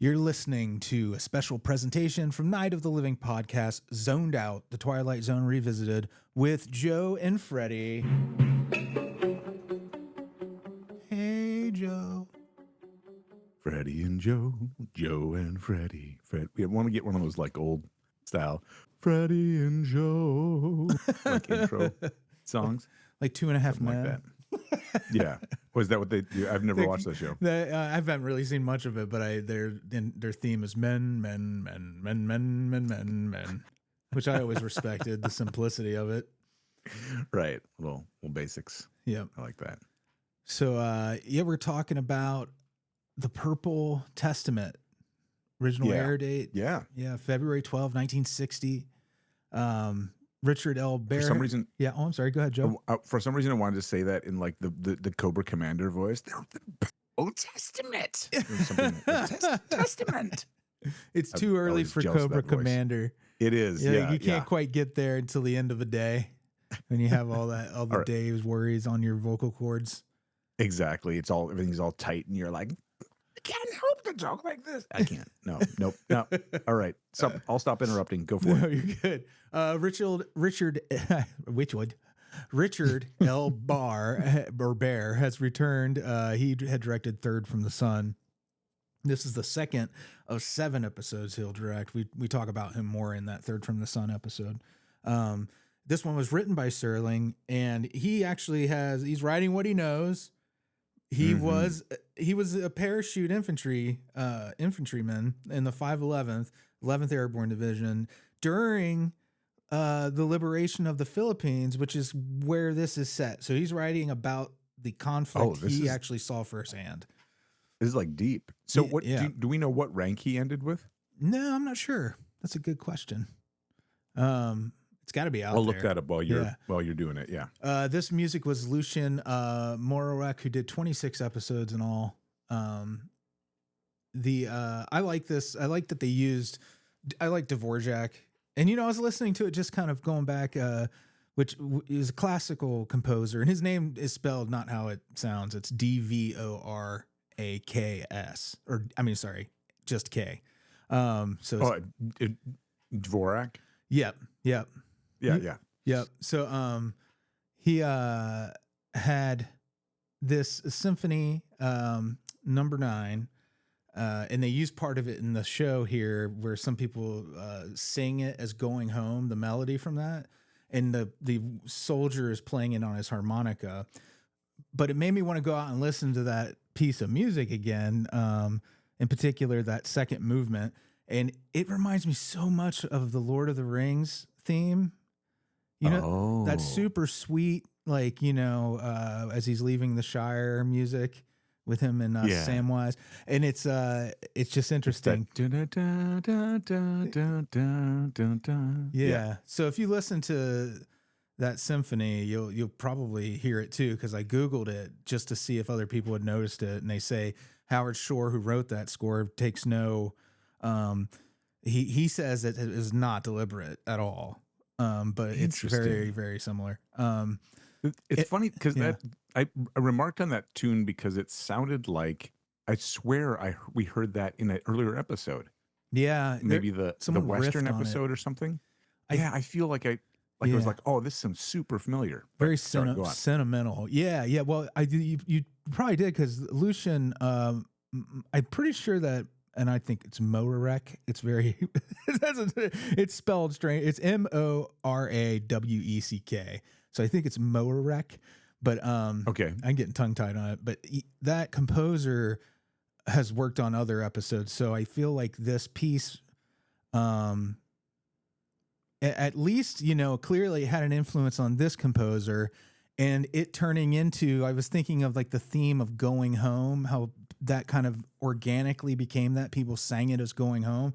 You're listening to a special presentation from Night of the Living podcast, Zoned Out, the Twilight Zone Revisited, with Joe and Freddy. Hey, Joe. Freddy and Joe, Joe and Freddy. We want to get one of those like old style Freddy and Joe like intro songs. Like 2.5 Something Men. like that. Yeah. Was that what they do? I've never watched that show. I haven't really seen much of it, but their theme is men, men, men, men, men, men, men, men, which I always respected the simplicity of it. Right. Well, basics. Yep. I like that. So, we're talking about The Purple Testament, original air date. Yeah. Yeah. February 12, 1960. Richard L. Bear. For some reason. Yeah. Oh, I'm sorry. Go ahead, Joe. For some reason, I wanted to say that in like the Cobra Commander voice. The Old Testament. Testament. It's too early for Cobra Commander. It is. Yeah. You can't quite get there until the end of the day when you have all the day's worries on your vocal cords. Exactly. Everything's all tight, and you're like, I can't help to talk like this. I can't. No. All right. I'll stop interrupting. Go for it. No, you're good. Richard L. Bear has returned. He had directed Third from the Sun. This is the second of 7 episodes he'll direct. We talk about him more in that Third from the Sun episode. This one was written by Serling, and he's writing what he knows. He was a parachute infantryman in the 511th 11th Airborne Division during the liberation of the Philippines, which is where this is set. So he's writing about the conflict he actually saw firsthand. This is like deep. So do we know what rank he ended with? No, I'm not sure. That's a good question. It's got to be out there. I'll look that up while you're doing it. Yeah. This music was Lucien Moraweck, who did 26 episodes in all. I like this. I like that they used. I like Dvorak, and I was listening to it, just kind of going back, which is a classical composer, and his name is spelled not how it sounds. It's Dvoraks, just K. Dvorak. Yep. Yeah. Yep. So he had this symphony number 9, and they used part of it in the show here, where some people sing it as Going Home, the melody from that, and the soldier is playing it on his harmonica. But it made me want to go out and listen to that piece of music again, in particular that second movement, and it reminds me so much of the Lord of the Rings theme. That super sweet, as he's leaving the Shire music with him and Samwise, and it's just interesting. Yeah. So if you listen to that symphony, you'll probably hear it too, because I Googled it just to see if other people had noticed it, and they say Howard Shore, who wrote that score, takes no. He says that it is not deliberate at all. But it's very, very similar. It's funny because I remarked on that tune because it sounded like, I swear we heard that in an earlier episode. Yeah, maybe the Western episode or something. I feel like it was like, oh, this sounds super familiar. Very sentimental. Yeah. Well, you probably did, because Lucien. I'm pretty sure that. And I think it's Moraweck. It's very, it's spelled strange. It's Moraweck. So I think it's Moraweck, but okay, I'm getting tongue tied on it. But that composer has worked on other episodes, so I feel like this piece, at least clearly had an influence on this composer, and it turning into. I was thinking of like the theme of Going Home, how that kind of organically became that. People sang it as Going Home.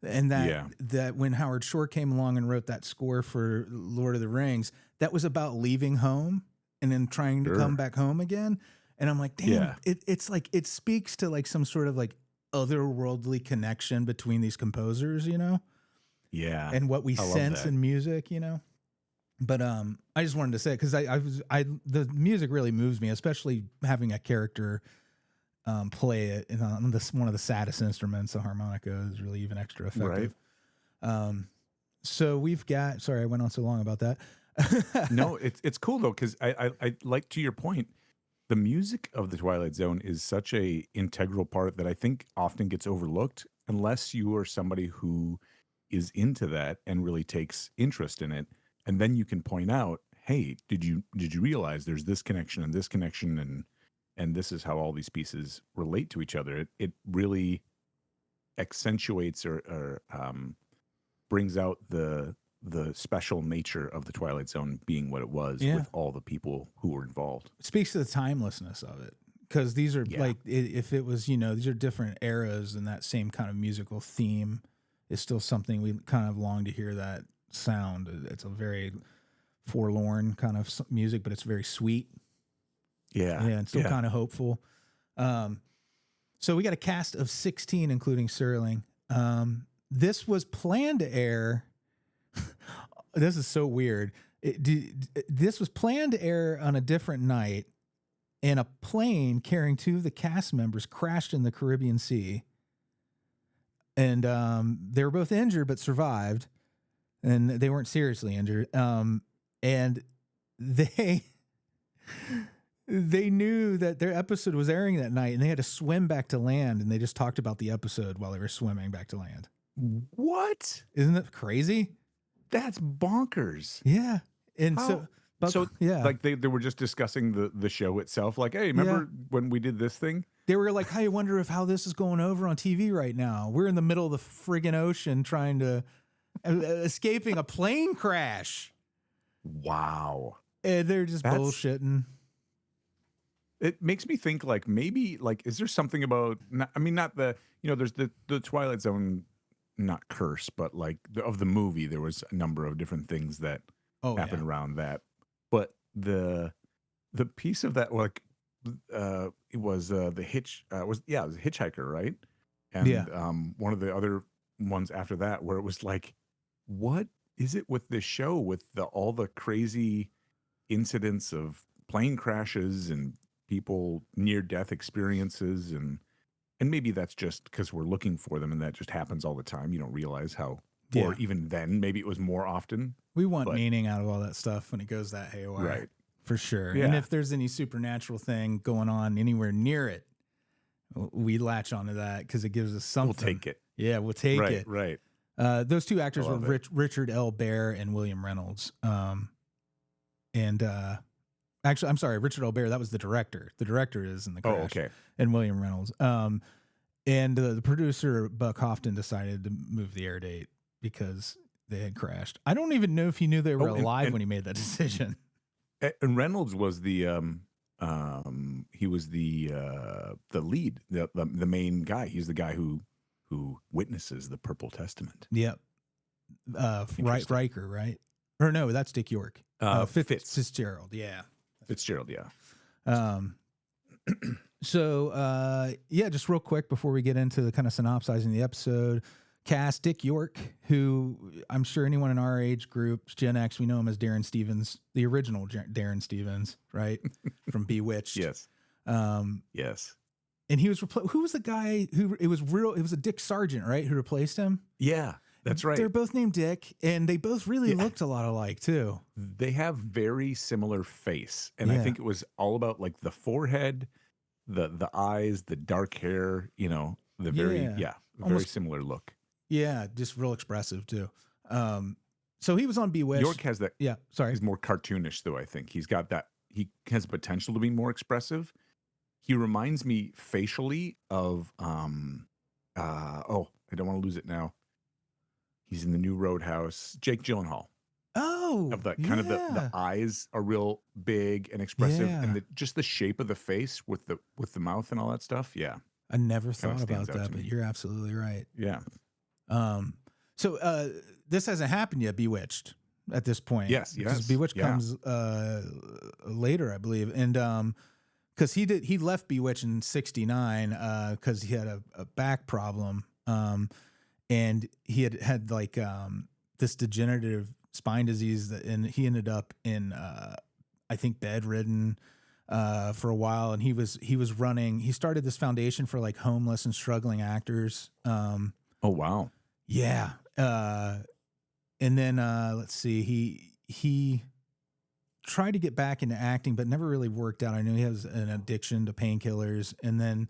And that when Howard Shore came along and wrote that score for Lord of the Rings, that was about leaving home and then trying to come back home again. And I'm like, damn, it's like, it speaks to like some sort of like otherworldly connection between these composers, Yeah. And what we sense in music, But I just wanted to say it because the music really moves me, especially having a character play it, and on this one of the saddest instruments, the harmonica, is really even extra effective. Right. So we've got. Sorry, I went on so long about that. No, it's cool though, because I like, to your point, the music of the Twilight Zone is such a integral part that I think often gets overlooked unless you are somebody who is into that and really takes interest in it, and then you can point out, hey, did you realize there's this connection and this connection, and this is how all these pieces relate to each other. It really accentuates or brings out the special nature of the Twilight Zone being what it was, Yeah. with all the people who were involved. It speaks to the timelessness of it, because these are Yeah. like, if it was, these are different eras, and that same kind of musical theme is still something we kind of long to hear. That sound, it's a very forlorn kind of music, but it's very sweet. Yeah. And still kind of hopeful. So we got a cast of 16, including Serling. This was planned to air. This is so weird. This was planned to air on a different night, and a plane carrying 2 of the cast members crashed in the Caribbean Sea. And they were both injured but survived, and they weren't seriously injured. And they knew that their episode was airing that night, and they had to swim back to land, and they just talked about the episode while they were swimming back to land. What? Isn't that crazy? That's bonkers. Yeah. And How? yeah, like they were just discussing the show itself. Like, hey, remember when we did this thing? they were like, "Hey, I wonder if how this is going over on TV right now. We're in the middle of the friggin' ocean trying to escaping a plane crash." Wow. And they're just bullshitting. It makes me think, like, maybe, like, is there something about, not the, there's the Twilight Zone, not curse, but like of the movie, there was a number of different things that happened around that. But the piece of that, like, it was the hitch, it was a hitchhiker, right? And one of the other ones after that, where it was like, what is it with this show, with all the crazy incidents of plane crashes and people near death experiences, and maybe that's just because we're looking for them, and that just happens all the time. You don't realize how, or even then, maybe it was more often. We want meaning out of all that stuff when it goes that haywire, right? For sure. Yeah. And if there's any supernatural thing going on anywhere near it, we latch onto that because it gives us something. We'll take it. Yeah, we'll take it. Right. Those 2 actors were Richard L. Bear and William Reynolds. Actually, I'm sorry, Richard L. Bear, that was the director. The director is in the crash. Oh, okay. And William Reynolds. And the producer, Buck Houghton, decided to move the air date because they had crashed. I don't even know if he knew they were alive when he made that decision. And Reynolds was the he was the lead, the main guy. He's the guy who witnesses the Purple Testament. Yep. Riker, right? Or no, that's Dick York. Fitzgerald, yeah. Fitzgerald, yeah. So, just real quick before we get into the kind of synopsizing the episode, cast Dick York, who I'm sure anyone in our age group, Gen X, we know him as Darren Stevens, the original Darren Stevens, right? From Bewitched. Yes. Yes. And he was who was the guy who it was a Dick Sargent, right? Who replaced him? Yeah. That's right. They're both named Dick, and they both really looked a lot alike too. They have very similar face, and I think it was all about like the forehead, the eyes, the dark hair. The very very similar look. Yeah, just real expressive too. So he was on Bewitched. York has that. Yeah, sorry. He's more cartoonish though. I think he's got that. He has potential to be more expressive. He reminds me facially of I don't want to lose it now. He's in the new Roadhouse. Jake Gyllenhaal. Oh, of the kind of the eyes are real big and expressive, and just the shape of the face with the mouth and all that stuff. Yeah, I never thought about that, but you're absolutely right. Yeah. So this hasn't happened yet. Bewitched at this point. Yes. Because Bewitched comes later, I believe, and because he left Bewitched in '69 because he had a back problem. And he had like this degenerative spine disease and he ended up in I think bedridden for a while, and he was running. He started this foundation for like homeless and struggling actors. Oh wow. Yeah. And then let's see, he tried to get back into acting, but never really worked out. I know he has an addiction to painkillers, and then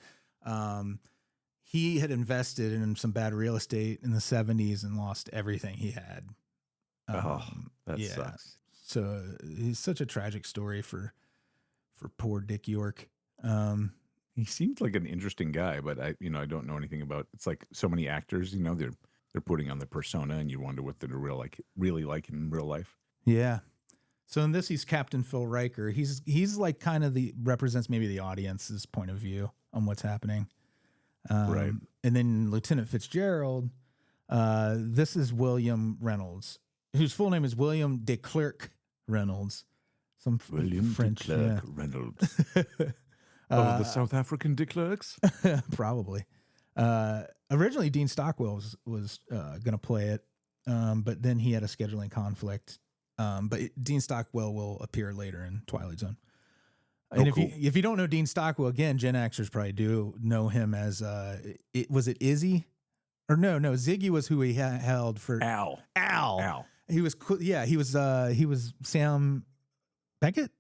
he had invested in some bad real estate in the 70s and lost everything he had. That sucks. So he's such a tragic story for poor Dick York. He seemed like an interesting guy, but I don't know anything about. It's like so many actors, they're putting on the persona, and you wonder what they're really like in real life. Yeah. So in this, he's Captain Phil Riker. He's like kind of represents maybe the audience's point of view on what's happening. Right. And then Lieutenant Fitzgerald, this is William Reynolds, whose full name is William de Klerk Reynolds. Some William French de Klerk Reynolds. The South African de Klerks? Probably. Originally, Dean Stockwell was going to play it, but then he had a scheduling conflict. But Dean Stockwell will appear later in Twilight Zone. And cool. if you don't know Dean Stockwell, again, Gen Xers probably do know him as was it Izzy? Or no, Ziggy was who he held for Al. He was he was Sam Beckett.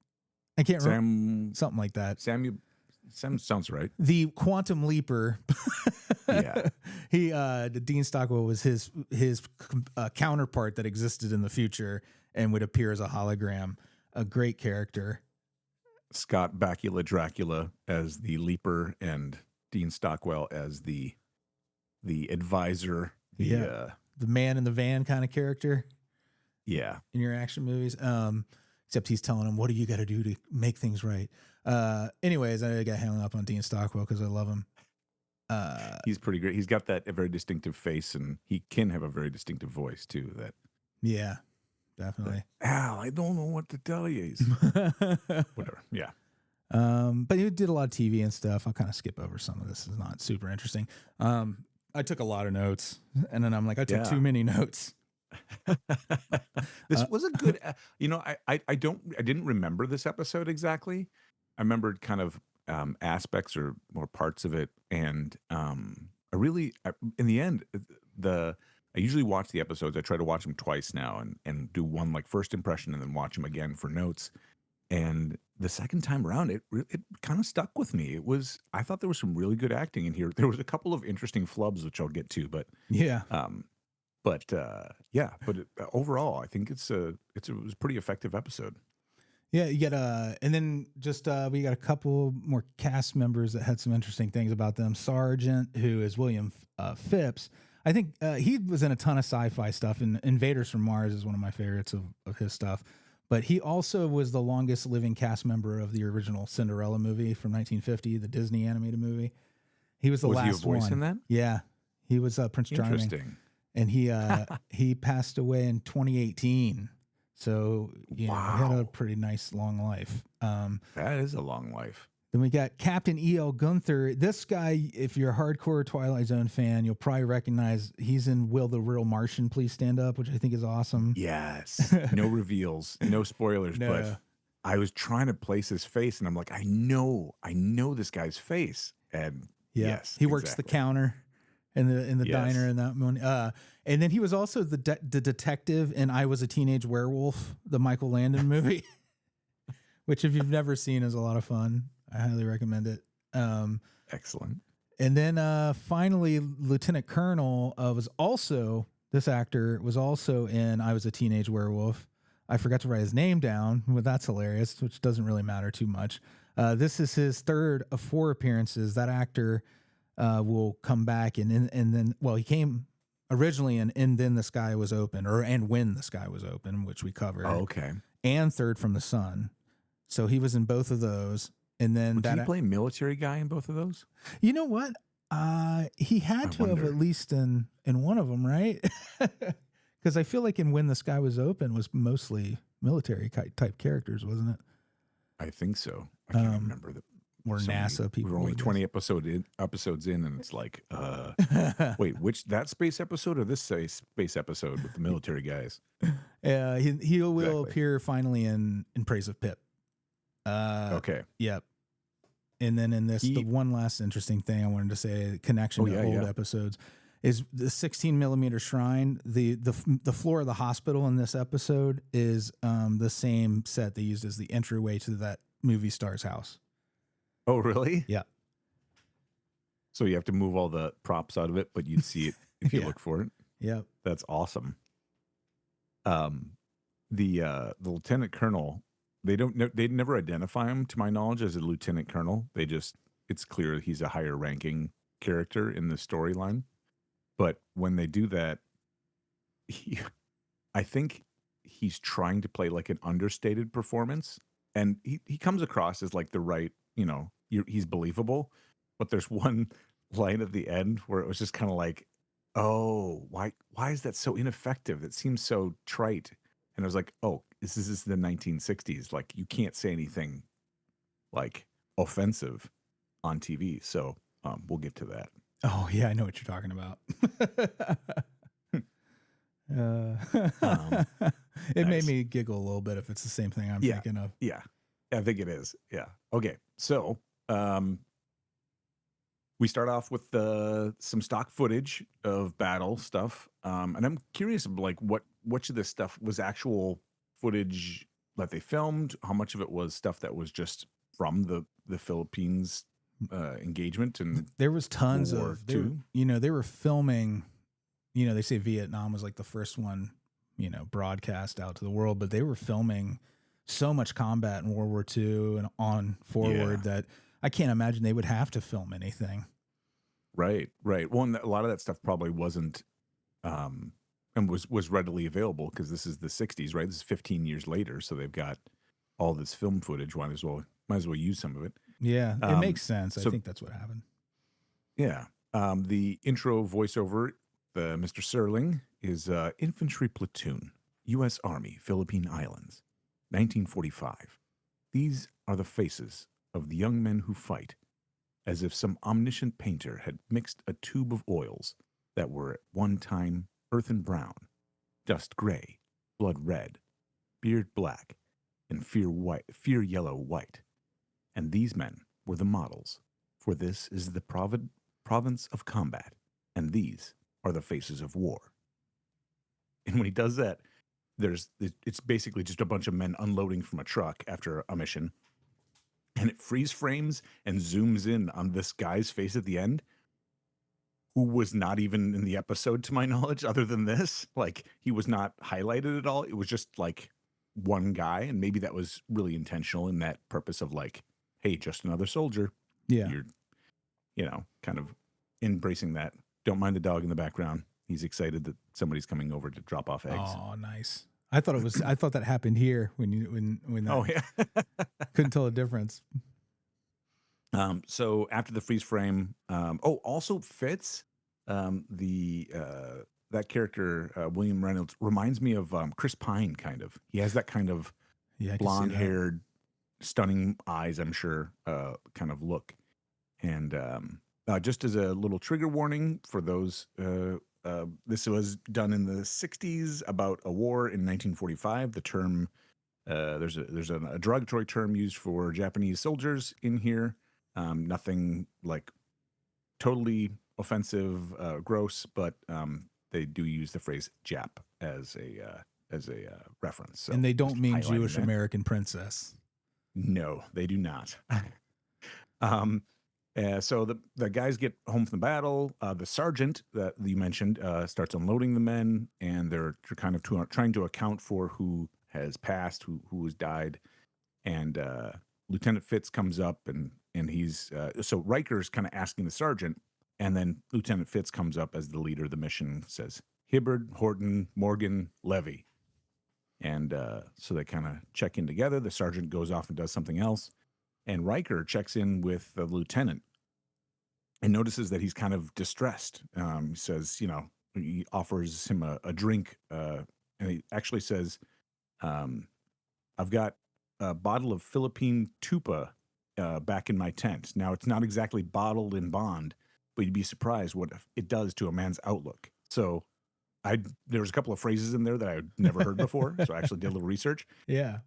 I can't remember, something like that. Sam sounds right. The Quantum Leaper. Yeah. The Dean Stockwell was his counterpart that existed in the future and would appear as a hologram. A great character. Scott Bakula Dracula as the Leaper, and Dean Stockwell as the advisor. The man in the van kind of character. Yeah. In your action movies. Except he's telling him, what do you got to do to make things right? Anyways, I got hung up on Dean Stockwell because I love him. He's pretty great. He's got that very distinctive face, and he can have a very distinctive voice too. Yeah, definitely. Al, I don't know what to tell you. Whatever. Yeah. But he did a lot of TV and stuff. I'll kind of skip over some of this. It's not super interesting. I took a lot of notes, and then I'm like, I took too many notes. This was a good, I didn't remember this episode exactly. I remembered kind of aspects or parts of it, and in the end, I usually watch the episodes. I try to watch them twice now, and do one like first impression, and then watch them again for notes. And the second time around, it kind of stuck with me. I thought there was some really good acting in here. There was a couple of interesting flubs, which I'll get to, but yeah. Overall, I think it was a pretty effective episode. Yeah, you get and then just we got a couple more cast members that had some interesting things about them. Sargent, who is William Phipps, I think he was in a ton of sci-fi stuff, and Invaders from Mars is one of my favorites of his stuff. But he also was the longest living cast member of the original Cinderella movie from 1950, the Disney animated movie. He was the last one. Was he a voice in that? Yeah, he was Prince Charming. Interesting. And he passed away in 2018. So, he had a pretty nice long life. That is a long life. Then we got Captain E.L. Gunther. This guy, if you're a hardcore Twilight Zone fan, you'll probably recognize he's in Will the Real Martian Please Stand Up, which I think is awesome. Yes. No reveals, no spoilers, but I was trying to place his face, and I'm like, I know this guy's face. And yes, he works the counter in the diner in that one. And then he was also the detective in I Was a Teenage Werewolf, the Michael Landon movie, which if you've never seen is a lot of fun. I highly recommend it. Excellent. And then finally, Lieutenant Colonel this actor was also in I Was a Teenage Werewolf. I forgot to write his name down, but that's hilarious, which doesn't really matter too much. This is his third of 4 appearances. That actor will come back and then he came originally and then the sky was open, and when the sky was open, which we covered. Oh, okay. And Third from the Sun. So he was in both of those. And then did he play military guy in both of those? You know what? He had to have at least in one of them, right? Because I feel like in When the Sky Was Open was mostly military type characters, wasn't it? I think so. I can't remember that. Or NASA people. We're only 20 episodes in, and it's like, wait, that space episode or this space episode with the military guys? He will appear finally in Praise of Pip. Okay. Yep. And then in this, the He. one last interesting thing I wanted to say, connection Oh to yeah, old yeah. episodes, is the 16 millimeter shrine. The floor of the hospital in this episode is the same set they used as the entryway to that movie star's house. Oh really? Yeah. So you have to move all the props out of it, but you'd see it if you Yeah. look for it. Yep. That's awesome. Um, the lieutenant colonel, they never identify him to my knowledge as a lieutenant colonel. They just, it's clear he's a higher ranking character in the storyline. But when they do that, he, I think he's trying to play like an understated performance, and he comes across as like the right, he's believable. But there's one line at the end where it was just kind of like, oh, why is that so ineffective? It seems so trite. And I was like, oh, this is the 1960s. Like you can't say anything like offensive on TV. So we'll get to that. Oh yeah, I know what you're talking about. Um, It made nice. me giggle a little bit if it's the same thing I'm Yeah. thinking of. Yeah. I think it is. Yeah. Okay. So we start off with some stock footage of battle stuff. And I'm curious, like, which of this stuff was actual footage that they filmed? How much of it was stuff that was just from the Philippines engagement and There was tons World War of, II? they were filming, they say Vietnam was like the first one, broadcast out to the world, but they were filming so much combat in World War II and on forward that I can't imagine they would have to film anything. Right. Well, and a lot of that stuff probably wasn't, and was readily available because this is the 60s, right? This is 15 years later, so they've got all this film footage. Might as well use some of it. Yeah, it makes sense. I So think that's what happened. yeah, the intro voiceover, the Mr. Serling is infantry platoon, U.S. Army, Philippine Islands, 1945. These are the faces of the young men who fight, as if some omniscient painter had mixed a tube of oils that were at one time earthen brown, dust gray, blood red, beard black, and fear yellow white. And these men were the models, for this is the province of combat, and these are the faces of war. And when he does that, it's basically just a bunch of men unloading from a truck after a mission, and it freeze frames and zooms in on this guy's face at the end, who was not even in the episode to my knowledge, other than this. Like, he was not highlighted at all. It was just like one guy, and maybe that was really intentional in that purpose of like, hey, just another soldier. Yeah. You're, kind of embracing that. Don't mind the dog in the background. He's excited that somebody's coming over to drop off eggs. Oh, nice. I thought that happened here when that, Oh yeah. couldn't tell the difference. So after the freeze frame, also Fitz, that character, William Reynolds, reminds me of Chris Pine, kind of. He has that kind of blonde-haired, stunning eyes, I'm sure, kind of look. And just as a little trigger warning for those, this was done in the 60s about a war in 1945. The term, there's a derogatory term used for Japanese soldiers in here. Nothing like totally offensive, gross, but they do use the phrase "Jap" as a reference. So and they don't mean Jewish that. American princess. No, they do not. So the guys get home from the battle. The sergeant that you mentioned starts unloading the men, and they're kind of trying to account for who has passed, who has died. And Lieutenant Fitz comes up, and he's so Riker's kind of asking the sergeant, and then Lieutenant Fitz comes up as the leader of the mission, says Hibbard, Horton, Morgan, Levy. And so they kind of check in together. The sergeant goes off and does something else. And Riker checks in with the lieutenant and notices that he's kind of distressed. He says, he offers him a drink. And he actually says, I've got a bottle of Philippine tupa back in my tent. Now, it's not exactly bottled in bond, but you'd be surprised what it does to a man's outlook. So there was a couple of phrases in there that I'd never heard before. So I actually did a little research. Yeah.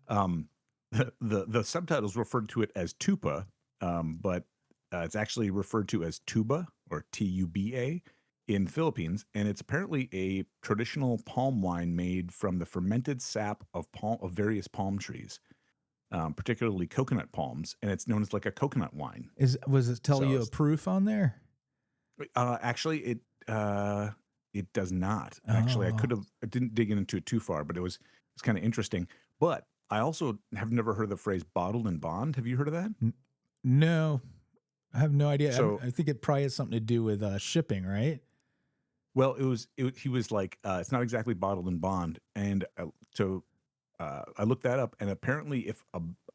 the subtitles referred to it as tupa, but it's actually referred to as tuba or Tuba in Philippines, and it's apparently a traditional palm wine made from the fermented sap of various palm trees, particularly coconut palms, and it's known as like a coconut wine. Was it tell So you a proof on there? actually, it does not. Actually, Oh, I didn't dig into it too far, but it's kind of interesting. But I also have never heard the phrase bottled and bond. Have you heard of that? no, I have no idea. So, I think it probably has something to do with shipping, right? well, he was like, it's not exactly bottled and bond. And so I looked that up, and apparently, if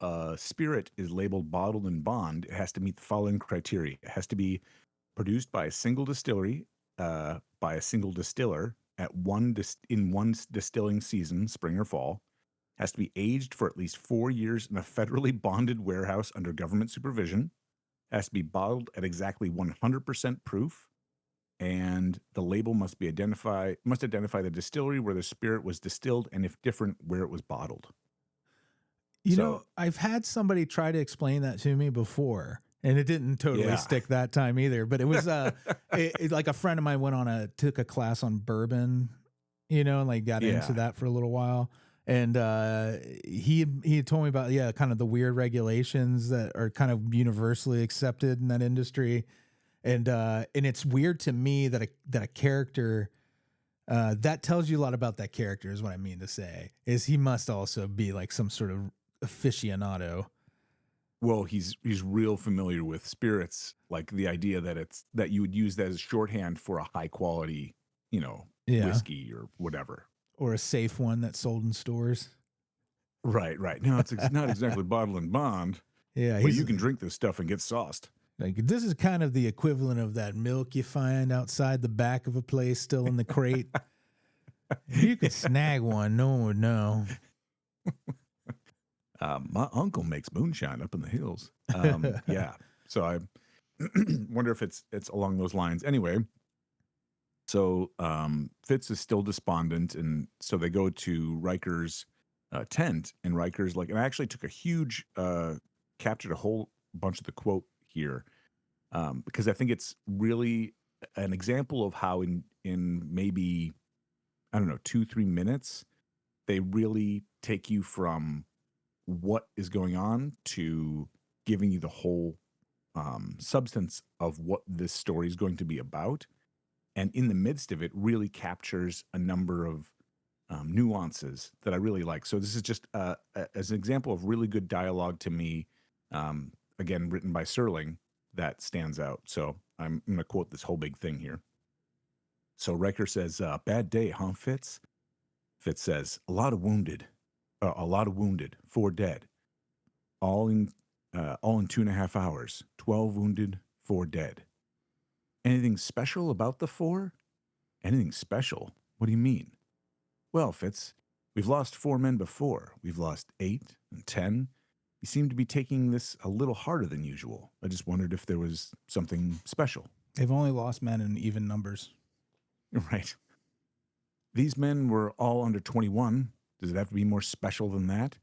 a spirit is labeled bottled and bond, it has to meet the following criteria. It has to be produced by a single distillery, by a single distiller at in one distilling season, spring or fall. Has to be aged for at least 4 years in a federally bonded warehouse under government supervision. Has to be bottled at exactly 100% proof, and the label must identify the distillery where the spirit was distilled, and if different, where it was bottled. You know, So I've had somebody try to explain that to me before, and it didn't totally yeah, stick that time either. But it was like a friend of mine took a class on bourbon, you know, and like got into yeah, that for a little while. And he had told me about kind of the weird regulations that are kind of universally accepted in that industry. And it's weird to me that a character that tells you a lot about that character is what I mean to say. Is he must also be like some sort of aficionado. well, he's real familiar with spirits, like the idea that that you would use that as shorthand for a high quality, Yeah. whiskey or whatever. Or a safe one that's sold in stores. Right, right. No, it's not exactly bottle and bond, Yeah, but he's you can drink this stuff and get sauced. like, this is kind of the equivalent of that milk you find outside the back of a place still in the crate. If you could snag one, no one would know. My uncle makes moonshine up in the hills. Yeah. So I wonder if it's along those lines. Anyway, so Fitz is still despondent, and so they go to Riker's tent, and Riker's like, and I actually took a huge captured a whole bunch of the quote here, because I think it's really an example of how in maybe, I don't know, 2-3 minutes they really take you from what is going on to giving you the whole substance of what this story is going to be about. And in the midst of it, really captures a number of nuances that I really like. So this is just as an example of really good dialogue to me. Again, written by Serling, that stands out. So I'm going to quote this whole big thing here. So Riker says, "Bad day, huh, Fitz?" Fitz says, "A lot of wounded, 4 dead, all in 2.5 hours. 12 wounded, 4 dead. Anything special about the 4? Anything special? What do you mean?" "Well, Fitz, we've lost 4 men before. We've lost 8 and 10. You seem to be taking this a little harder than usual. I just wondered if there was something special." They've only lost men in even numbers. Right. "These men were all under 21. Does it have to be more special than that?"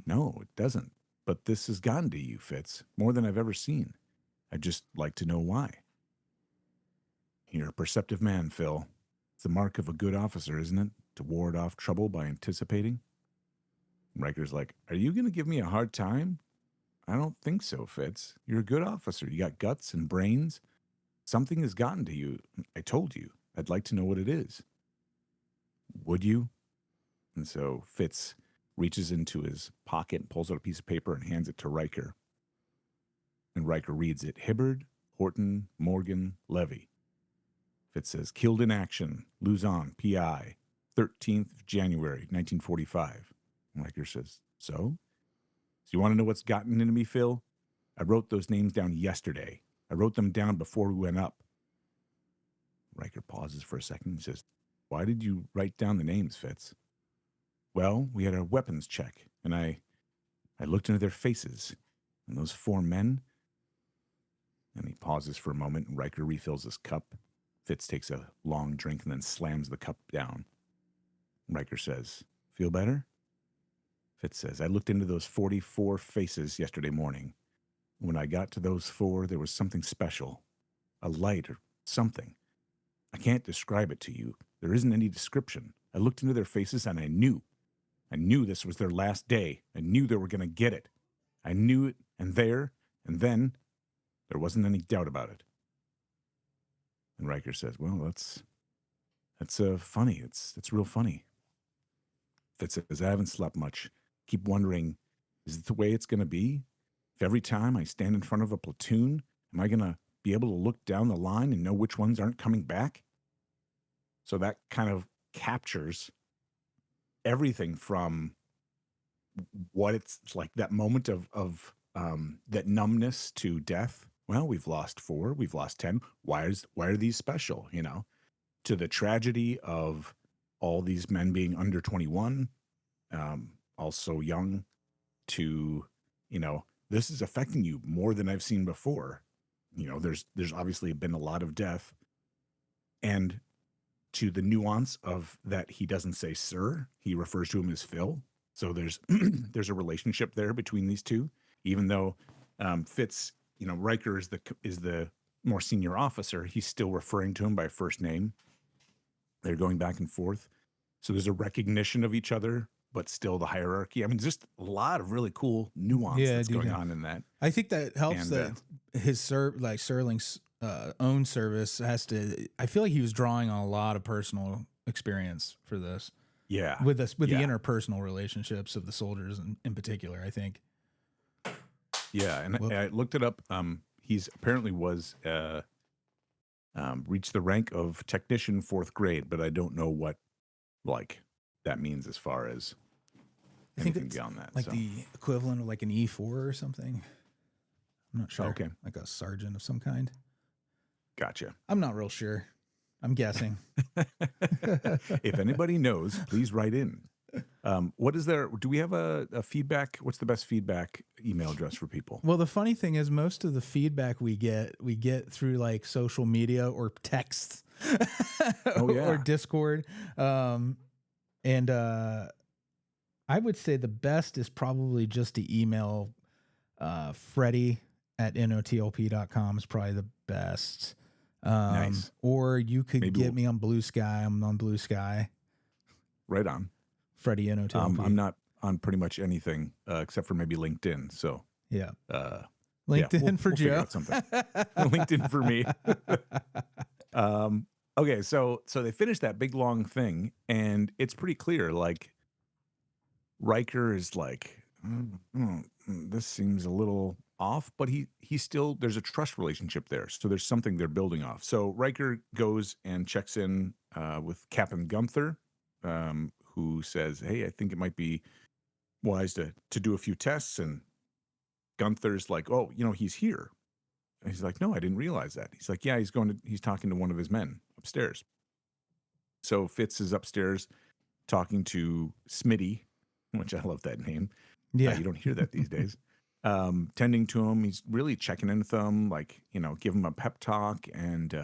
"No, it doesn't. But this has gotten to you, Fitz, more than I've ever seen. I'd just like to know why." "You're a perceptive man, Phil. It's the mark of a good officer, isn't it? To ward off trouble by anticipating." Riker's like, "Are you going to give me a hard time?" "I don't think so, Fitz. You're a good officer. You got guts and brains. Something has gotten to you. I told you. I'd like to know what it is." "Would you?" And so Fitz reaches into his pocket and pulls out a piece of paper and hands it to Riker. And Riker reads it: "Hibbard, Horton, Morgan, Levy." Fitz says, "Killed in action, Luzon, PI, 13th of January, 1945. And Riker says, "So? So you want to know what's gotten into me, Phil? I wrote those names down yesterday. I wrote them down before we went up." Riker pauses for a second and says, "Why did you write down the names, Fitz?" "Well, we had a weapons check, and I looked into their faces, and those 4 men." And he pauses for a moment, and Riker refills his cup. Fitz takes a long drink and then slams the cup down. Riker says, "Feel better?" Fitz says, I looked into those 44 faces yesterday morning. When I got to those 4, there was something special, a light or something. I can't describe it to you. There isn't any description. I looked into their faces and I knew this was their last day. I knew they were going to get it. I knew it, and then there wasn't any doubt about it. And Riker says, well, that's funny. It's real funny. Fitz says, I haven't slept much. Keep wondering, is it the way it's going to be? If every time I stand in front of a platoon, am I going to be able to look down the line and know which ones aren't coming back? So that kind of captures everything from what it's like, that moment of that numbness to death. Well, we've lost 4, we've lost 10. Why are these special? To the tragedy of all these men being under 21, also young, to, this is affecting you more than I've seen before. There's obviously been a lot of death, and to the nuance of that, he doesn't say sir, he refers to him as Phil. So there's there's a relationship there between these two, even though Fitz, Riker is the more senior officer, he's still referring to him by first name. They're going back and forth. So there's a recognition of each other, but still the hierarchy. I mean, just a lot of really cool nuance that's going on in that. I think that helps that his Serling's own service has to. I feel like he was drawing on a lot of personal experience for this. Yeah, with the interpersonal relationships of the soldiers in particular, I think. Yeah, and I looked it up. He's apparently was reached the rank of technician 4th grade, but I don't know what that means as far as anything beyond that. Like the equivalent of like an E4 or something. I'm not sure. Okay, like a sergeant of some kind. Gotcha. I'm not real sure. I'm guessing. If anybody knows, please write in. What is there? Do we have a feedback? What's the best feedback email address for people? Well, the funny thing is most of the feedback we get through like social media or text or Discord. And I would say the best is probably just to email Freddy at notlp.com is probably the best. Nice. Or you could get me on Blue Sky. I'm on Blue Sky. Right on. Freddy NOTLP. I'm not on pretty much anything except for maybe LinkedIn. So yeah. LinkedIn for Joe. LinkedIn for me. Okay, so they finished that big long thing, and it's pretty clear. Like Riker is like, this seems a little off, but he still, there's a trust relationship there. So there's something they're building off. So Riker goes and checks in with Captain Gunther, who says, hey, I think it might be wise to do a few tests. And Gunther's like, oh, he's here. And he's like, no, I didn't realize that. He's like, yeah, he's talking to one of his men upstairs. So Fitz is upstairs talking to Smitty, which I love that name. Yeah. You don't hear that these days. Tending to him. He's really checking in with him, like, give him a pep talk and,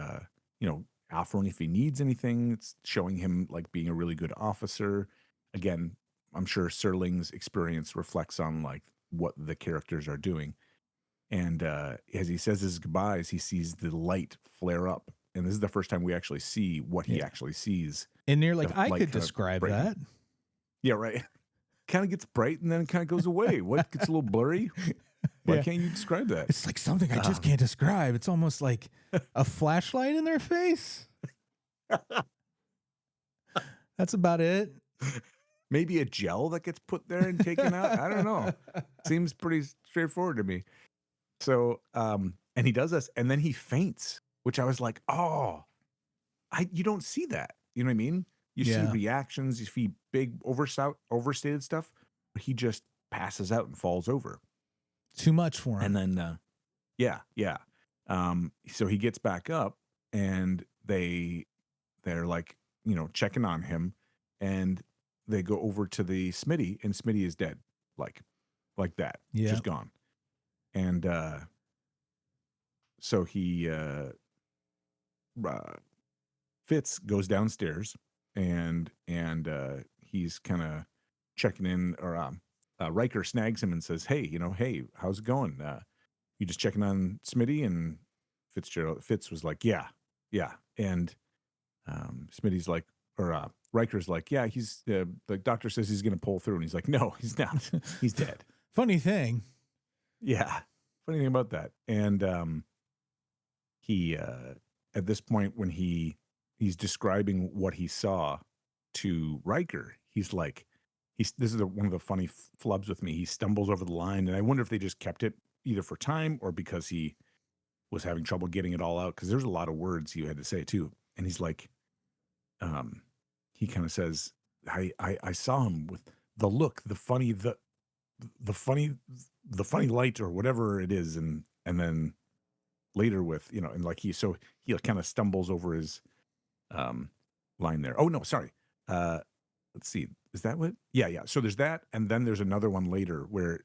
offering if he needs anything. It's showing him like being a really good officer. Again, I'm sure Serling's experience reflects on like what the characters are doing. And as he says his goodbyes, he sees the light flare up. And this is the first time we actually see what he actually sees. And you're like, I could describe that. Yeah, right. Kind of gets bright and then it kind of goes away. What gets a little blurry? Why can't you describe that? It's like something I just can't describe. It's almost like a flashlight in their face. That's about it. Maybe a gel that gets put there and taken out. I don't know. Seems pretty straightforward to me. So, and he does this, and then he faints, which I was like, oh, you don't see that. You know what I mean? You see reactions, you see big overstated stuff. He just passes out and falls over. Too much for him. And then, so he gets back up, and they're like, checking on him, and they go over to the Smitty, and Smitty is dead, like that, just gone. And so he Fitz goes downstairs, and he's kind of checking in, or Riker snags him and says, "Hey, hey, how's it going? You just checking on Smitty?" And Fitz was like, "Yeah, yeah." And Smitty's like, or Riker's like, "Yeah, he's the doctor says he's going to pull through," and he's like, "No, he's not. He's dead." Funny thing. Yeah, funny thing about that. And he at this point when he's describing what he saw to Riker, he's like, this is one of the funny flubs with me. He stumbles over the line, and I wonder if they just kept it either for time or because he was having trouble getting it all out, because there's a lot of words you had to say too. And he's like, he kind of says, I saw him with the look, the funny, the funny, the funny light or whatever it is, and then later with and like he kind of stumbles over his line there. Oh no, sorry. Let's see. Is that what? Yeah. So there's that, and then there's another one later where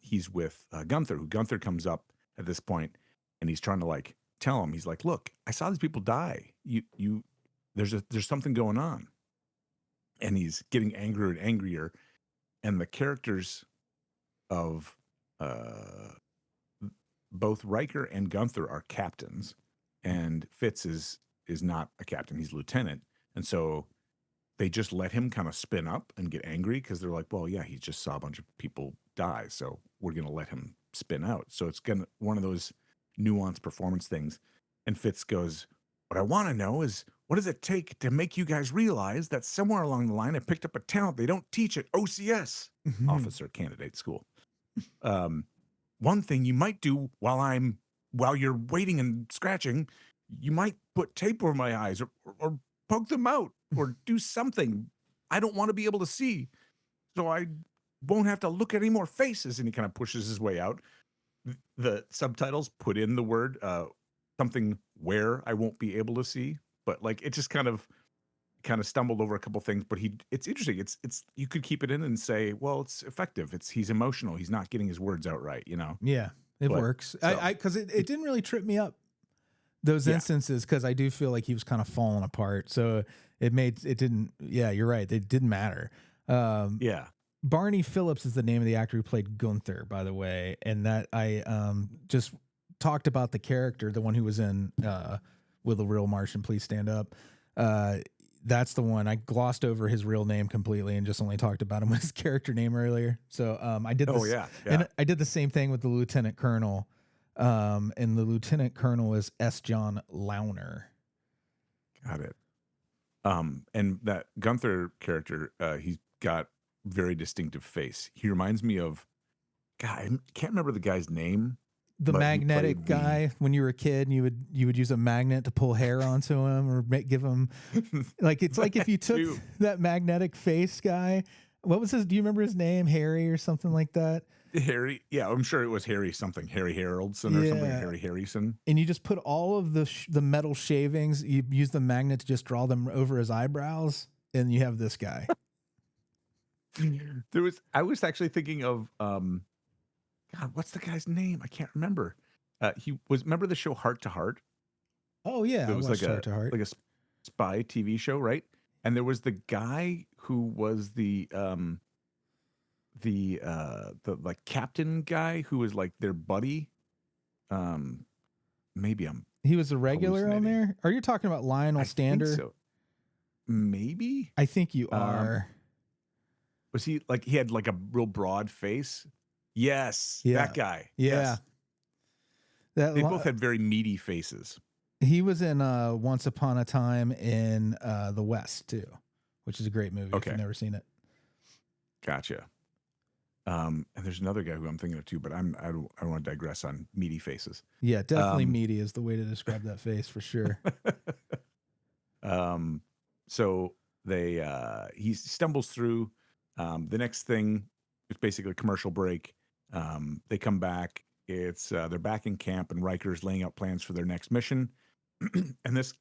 he's with Gunther. Who Gunther comes up at this point, and he's trying to like tell him. He's like, "Look, I saw these people die. There's something going on," and he's getting angrier and angrier. And the characters of both Riker and Gunther are captains, and Fitz is not a captain. He's lieutenant, and so they just let him kind of spin up and get angry because they're like, well, yeah, he just saw a bunch of people die, so we're going to let him spin out. So it's one of those nuanced performance things. And Fitz goes, what I want to know is, what does it take to make you guys realize that somewhere along the line I picked up a talent they don't teach at OCS, Officer Candidate School? One thing you might do while you're waiting and scratching, you might put tape over my eyes or poke them out or do something. I don't want to be able to see, so I won't have to look at any more faces. And he kind of pushes his way out. The subtitles put in the word something where I won't be able to see, but like it just kind of stumbled over a couple things. But it's interesting. It's you could keep it in and say, well, it's effective. He's emotional. He's not getting his words out right. Yeah, it works. So, because it didn't really trip me up, those instances, because I do feel like he was kind of falling apart. So it didn't. Yeah, you're right. It didn't matter. Barney Phillips is the name of the actor who played Gunther, by the way, and that I just talked about the character, the one who was in Will a Real Martian Please Stand Up. That's the one. I glossed over his real name completely and just only talked about him with his character name earlier. So I did this. And I did the same thing with the Lieutenant Colonel. And the Lieutenant Colonel is S. John Launer. Got it. And that Gunther character, he's got very distinctive face. He reminds me of, God, I can't remember the guy's name. The magnetic guy. When you were a kid, and you would use a magnet to pull hair onto him or give him like, it's like if you took that magnetic face guy. What was his? Do you remember his name? Harry or something like that. Harry, yeah, I'm sure it was Harry something, Harry Haraldson or something, Harry Harrison. And you just put all of the metal shavings. You use the magnet to just draw them over his eyebrows, and you have this guy. I was actually thinking of God, what's the guy's name? I can't remember. Remember the show Heart to Heart? Oh yeah, it was like Heart to Heart, like a spy TV show, right? And there was the guy who was the like captain guy who was like their buddy. Maybe he was a regular on there. Are you talking about Lionel Stander? So. Maybe. I think you are. Was he like, he had like a real broad face? Yes, that guy. Yeah. Yes. They both had very meaty faces. He was in Once Upon a Time in the West too, which is a great movie. Okay. If you've never seen it. Gotcha. And there's another guy who I'm thinking of too, but I don't want to digress on meaty faces. Yeah, definitely meaty is the way to describe that face for sure. So he stumbles through. The next thing is basically a commercial break. They come back. It's they're back in camp, and Riker's laying out plans for their next mission. And this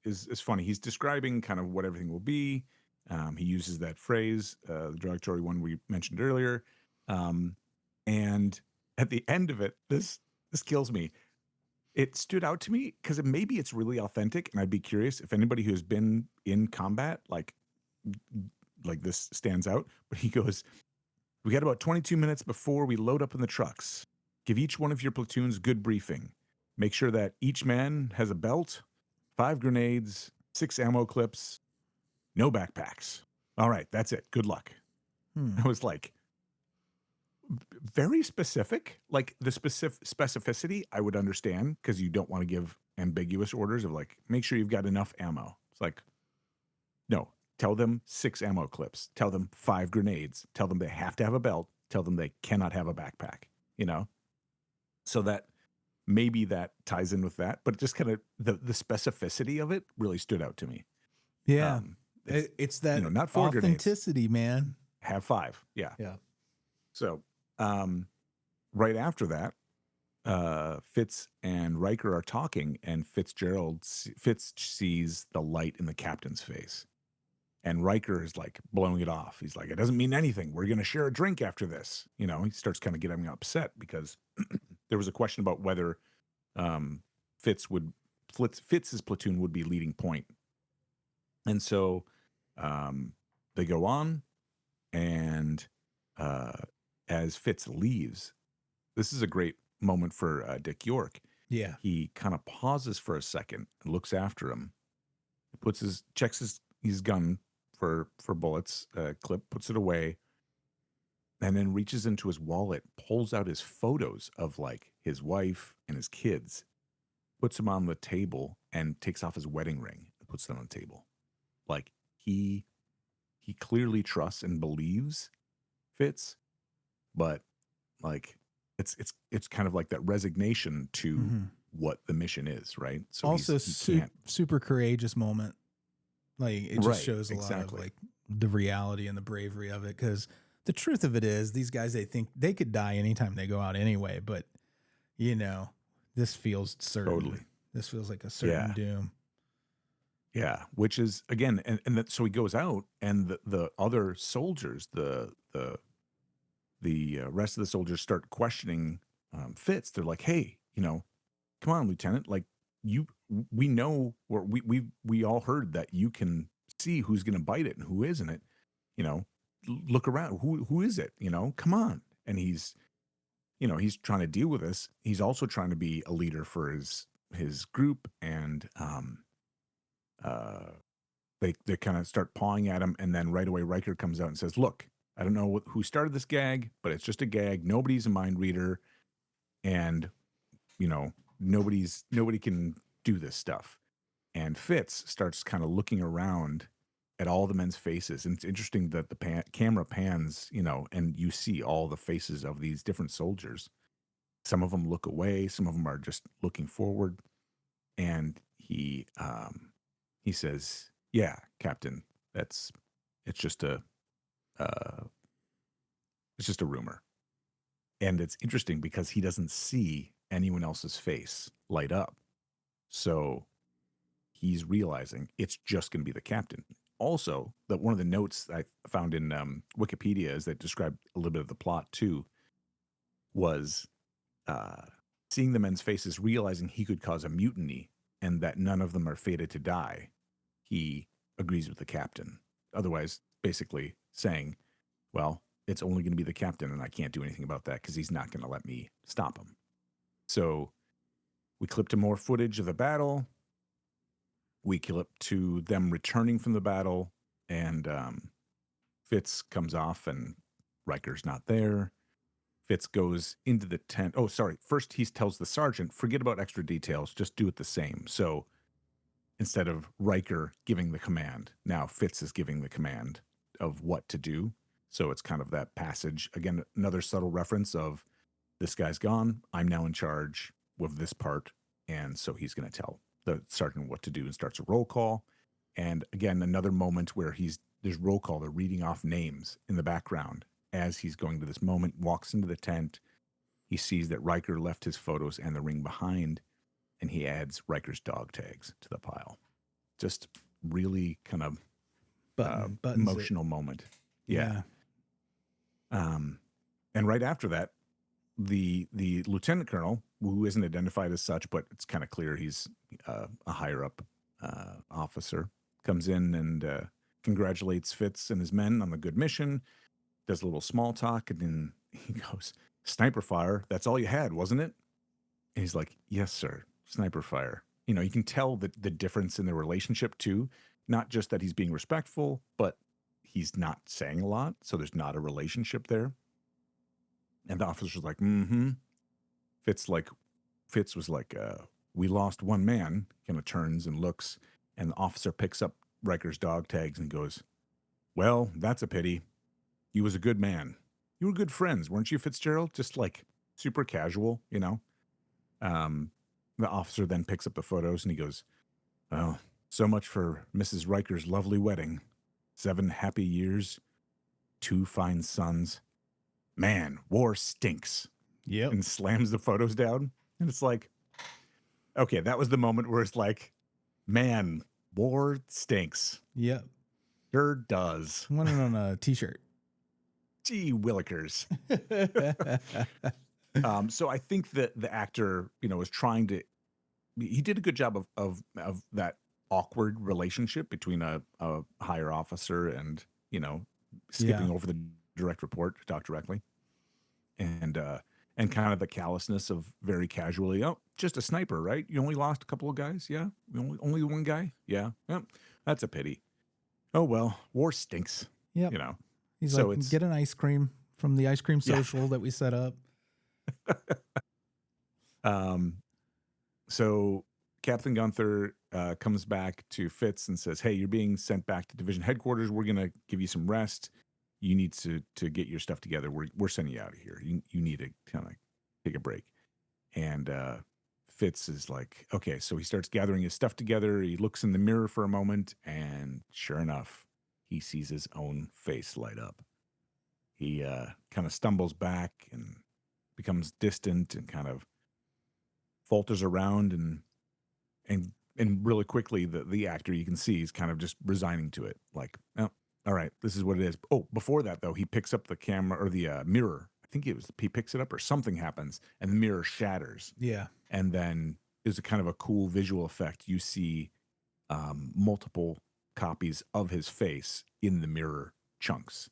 is funny. He's describing kind of what everything will be. He uses that phrase, the derogatory one we mentioned earlier. And at the end of it, this kills me. It stood out to me because maybe it's really authentic, and I'd be curious if anybody who has been in combat like this stands out. But he goes, We got about 22 minutes before we load up in the trucks. Give each one of your platoons good briefing. Make sure that each man has a belt, 5 grenades, 6 ammo clips, no backpacks. All right, that's it. Good luck. I was like, very specific. Like the specificity, I would understand because you don't want to give ambiguous orders of like, make sure you've got enough ammo. It's like, no, tell them 6 ammo clips. Tell them 5 grenades. Tell them they have to have a belt. Tell them they cannot have a backpack, you know? So that maybe that ties in with that, but just kind of the specificity of it really stood out to me. Yeah. It's that, you know, not 4 grenades. authenticity, man. Have 5. Yeah. Yeah. So, right after that, Fitz and Riker are talking, and Fitz sees the light in the captain's face. And Riker is like blowing it off. He's like, it doesn't mean anything. We're going to share a drink after this. You know, he starts kind of getting upset because there was a question about whether Fitz's platoon would be leading point. And so they go on, and as Fitz leaves, this is a great moment for Dick York. Yeah. He kind of pauses for a second and looks after him. Checks his gun for bullets, clip, puts it away, and then reaches into his wallet, pulls out his photos of like his wife and his kids, puts them on the table, and takes off his wedding ring and puts them on the table. Like he clearly trusts and believes Fitz, but like it's kind of like that resignation to what the mission is, right? So also super courageous moment. Like it just shows a lot of like the reality and the bravery of it, because the truth of it is these guys, they think they could die anytime they go out anyway, but you know, this feels certain. Totally. This feels like a certain doom. Yeah, which is again, so he goes out, and the other soldiers, the rest of the soldiers start questioning Fitz. They're like, "Hey, you know, come on, Lieutenant. Like, we know, or we all heard that you can see who's going to bite it and who isn't it. You know, look around. Who is it? You know, come on." And he's trying to deal with this. He's also trying to be a leader for his group, and they kind of start pawing at him, and then right away Riker comes out and says, "Look, I don't know who started this gag, but it's just a gag. Nobody's a mind reader, and you know, nobody can do this stuff." And Fitz starts kind of looking around at all the men's faces, and it's interesting that the camera pans, you know, and you see all the faces of these different soldiers. Some of them look away, some of them are just looking forward, and he says, "Yeah, Captain, it's just a rumor." And it's interesting because he doesn't see anyone else's face light up. So he's realizing it's just going to be the captain. Also, that one of the notes I found in Wikipedia is that described a little bit of the plot too, was seeing the men's faces, realizing he could cause a mutiny and that none of them are fated to die. He agrees with the captain. Otherwise, basically saying, well, it's only going to be the captain and I can't do anything about that because he's not going to let me stop him. So we clip to more footage of the battle. We clip to them returning from the battle, and Fitz comes off and Riker's not there. Fitz goes into the tent. Oh, sorry. First, he tells the sergeant, forget about extra details. Just do it the same. So instead of Riker giving the command, now Fitz is giving the command of what to do. So it's kind of that passage. Again, another subtle reference of this guy's gone. I'm now in charge of this part. And so he's going to tell the sergeant what to do and starts a roll call. And again, another moment where there's roll call. They're reading off names in the background as he's going to this moment, walks into the tent. He sees that Riker left his photos and the ring behind, and he adds Riker's dog tags to the pile. Just really kind of emotional moment. Yeah. And right after that, the lieutenant colonel, who isn't identified as such, but it's kind of clear he's a higher up officer, comes in and congratulates Fitz and his men on the good mission. does a little small talk, and then he goes, "Sniper fire, that's all you had, wasn't it?" And he's like, "Yes, sir, sniper fire." You can tell the difference in their relationship too. Not just that he's being respectful, but he's not saying a lot, so there's not a relationship there. And the officer's like, "Mm-hmm." Fitz like Fitz was like, "We lost one man." Kind of turns and looks, and the officer picks up Riker's dog tags and goes, "Well, that's a pity. He was a good man. You were good friends, weren't you, Fitzgerald?" Just like super casual. Um, the officer then picks up the photos and he goes, "Well, so much for Mrs. Riker's lovely wedding. 7 happy years, 2 fine sons. Man, war stinks." Yep. And slams the photos down. And it's like, okay, that was the moment where it's like, man, war stinks. Yep. Sure does. Want it on a t-shirt. Gee willikers. So I think that the actor, was trying to, he did a good job of that awkward relationship between a higher officer and, skipping over the direct report to talk directly. And kind of the callousness of very casually, "Oh, just a sniper, right? You only lost a couple of guys? Yeah? Only one guy? Yeah. Yep. That's a pity. Oh, well, war stinks." Yep. You know. He's So like, it's get an ice cream from the ice cream Yeah. social that we set up. So Captain Gunther comes back to Fitz and says, "Hey, you're being sent back to division headquarters. We're gonna give you some rest. You need to get your stuff together. We're sending you out of here. You need to kind of take a break." And Fitz is like, "Okay." So he starts gathering his stuff together. He looks in the mirror for a moment, and sure enough, he sees his own face light up. He kind of stumbles back and becomes distant and kind of falters around, and really quickly the actor, you can see, he's kind of just resigning to it, like, "Oh, all right, this is what it is." Oh, before that though, he picks up the camera or the mirror. I think he picks it up or something happens, and the mirror shatters. Yeah. And then there's a kind of a cool visual effect. You see multiple copies of his face in the mirror chunks,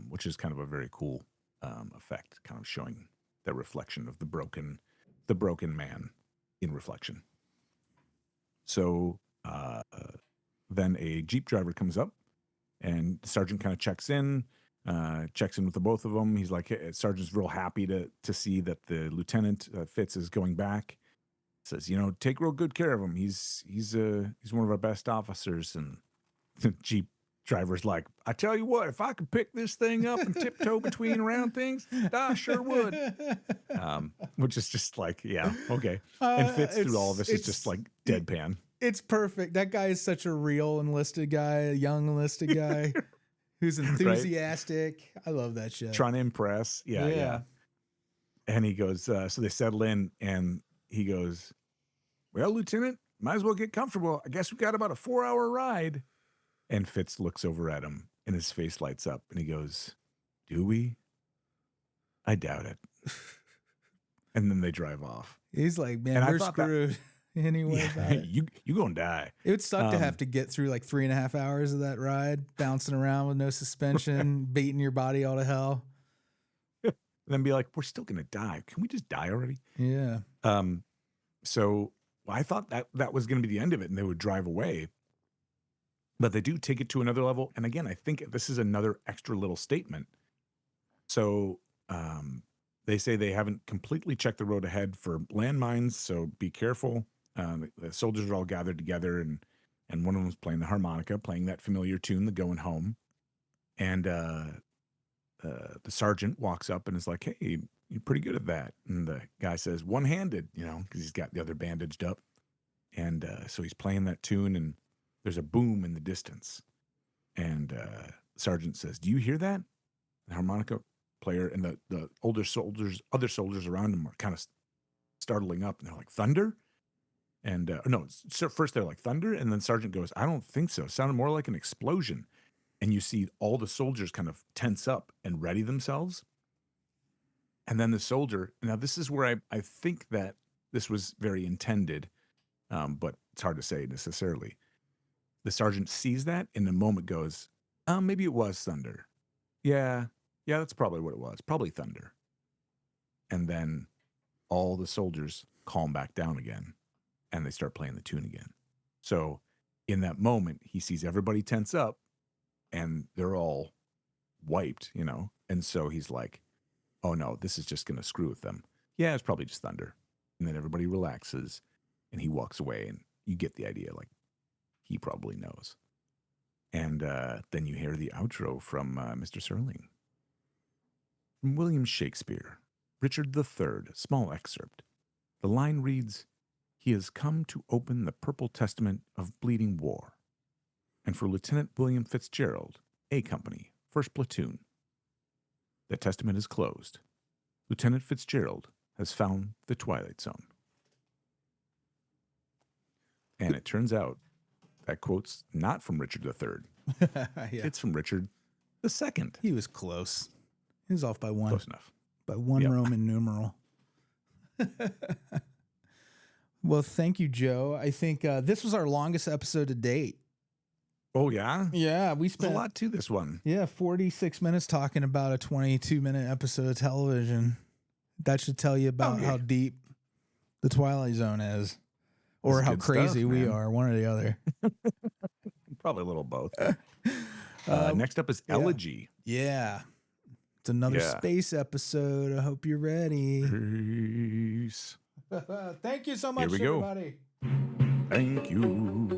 which is kind of a very cool effect, kind of showing the reflection of the broken man in reflection. So then a Jeep driver comes up, and the sergeant kind of checks in with the both of them. He's like, hey, Sergeant's real happy to see that the lieutenant, Fitz, is going back. Says, take real good care of him. He's one of our best officers. And the Jeep driver's like, "I tell you what, if I could pick this thing up and tiptoe between around things, I sure would." Which is just like, yeah, okay. And Fitz through all of this is just like deadpan. It's perfect. That guy is such a real enlisted guy, a young enlisted guy who's enthusiastic. Right? I love that shit. Trying to impress. Yeah. And he goes, so they settle in, and he goes, "Well, Lieutenant, might as well get comfortable. I guess we got about a 4-hour ride." And Fitz looks over at him, and his face lights up, and he goes, "Do we? I doubt it." And then they drive off. He's like, "Man, we're screwed." Anyway, you gonna die. It would suck to have to get through like 3.5 hours of that ride, bouncing around with no suspension, beating your body all to hell. And then be like, "We're still gonna die. Can we just die already?" Yeah. So I thought that was gonna be the end of it, and they would drive away. But they do take it to another level. And again, I think this is another extra little statement. So they say they haven't completely checked the road ahead for landmines, so be careful. The soldiers are all gathered together, and one of them's playing the harmonica, playing that familiar tune, the Going Home. And the sergeant walks up and is like, "Hey, you're pretty good at that." And the guy says, "One-handed," because he's got the other bandaged up. And so he's playing that tune, and there's a boom in the distance. And the sergeant says, "Do you hear that?" The harmonica player and the other soldiers around him are kind of startling up, and they're like, "Thunder?" And no, first they're like, "Thunder?" And then sergeant goes, "I don't think so. It sounded more like an explosion." And you see all the soldiers kind of tense up and ready themselves. And then the soldier, now this is where I think that this was very intended, but it's hard to say necessarily. The sergeant sees that in the moment, goes, "Maybe it was thunder. Yeah, Yeah, that's probably what it was. Probably thunder. And then all the soldiers calm back down again and they start playing the tune again. So in that moment, he sees everybody tense up and they're all wiped, you know? And so he's like, oh no, this is just going to screw with them. Yeah, it's probably just thunder. And then everybody relaxes and he walks away and you get the idea. Like, he probably knows. And then you hear the outro from Mr. Serling. From William Shakespeare, Richard III, small excerpt. The line reads, he has come to open the purple testament of bleeding war. And for Lieutenant William Fitzgerald, A Company, 1st Platoon. The testament is closed. Lieutenant Fitzgerald has found the Twilight Zone. And it turns out that quote's not from Richard III. Yeah. It's from Richard II. He was close. He was off by one. Close enough. By one Yep. Roman numeral. Well, thank you, Joe. I think this was our longest episode to date. Oh, yeah? Yeah, we There's spent a lot to this one. Yeah, 46 minutes talking about a 22-minute episode of television. That should tell you about how deep the Twilight Zone is. Or That's how good crazy stuff, we man. are, one or the other. Probably a little both. Next up is Elegy. Yeah. It's another Yeah. space episode. I hope you're ready. Peace. Thank you so much, Here we go. everybody. Thank you.